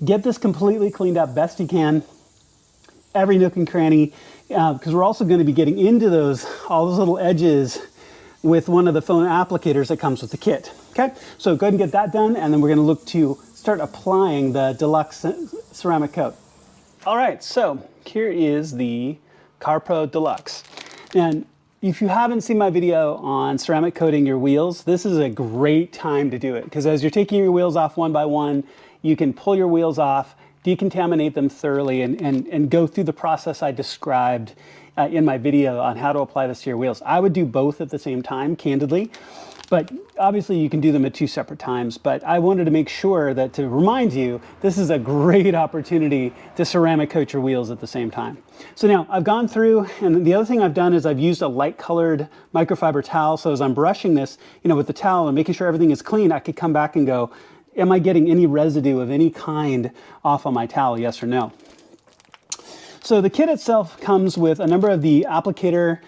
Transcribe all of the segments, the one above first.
Get this completely cleaned up best you can, every nook and cranny, because we're also going to be getting into all those little edges with one of the foam applicators that comes with the kit. Okay, so go ahead and get that done, and then we're going to look to start applying the deluxe ceramic coat. All right, so here is the CarPro Deluxe. And if you haven't seen my video on ceramic coating your wheels, this is a great time to do it, because as you're taking your wheels off one by one, you can pull your wheels off, decontaminate them thoroughly, and go through the process I described in my video on how to apply this to your wheels. I would do both at the same time, candidly, but obviously you can do them at 2 separate times. But I wanted to make sure that to remind you, this is a great opportunity to ceramic coat your wheels at the same time. So now I've gone through, and the other thing I've done is I've used a light colored microfiber towel. So as I'm brushing this, with the towel and making sure everything is clean, I could come back and go, am I getting any residue of any kind off on my towel, yes or no? So the kit itself comes with a number of these applicator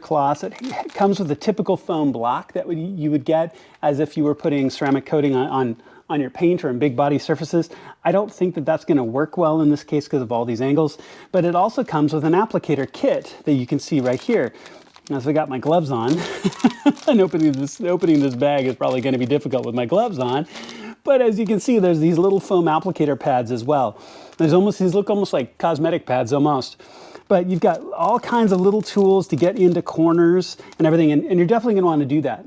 cloths. It comes with a typical foam block that you would get as if you were putting ceramic coating on your paint or in big body surfaces. I don't think that that's going to work well in this case because of all these angles, but it also comes with an applicator kit that you can see right here. As I got my gloves on, and opening this bag is probably going to be difficult with my gloves on, but as you can see, there's these little foam applicator pads as well. These look almost like cosmetic pads almost. But you've got all kinds of little tools to get into corners and everything, and you're definitely going to want to do that.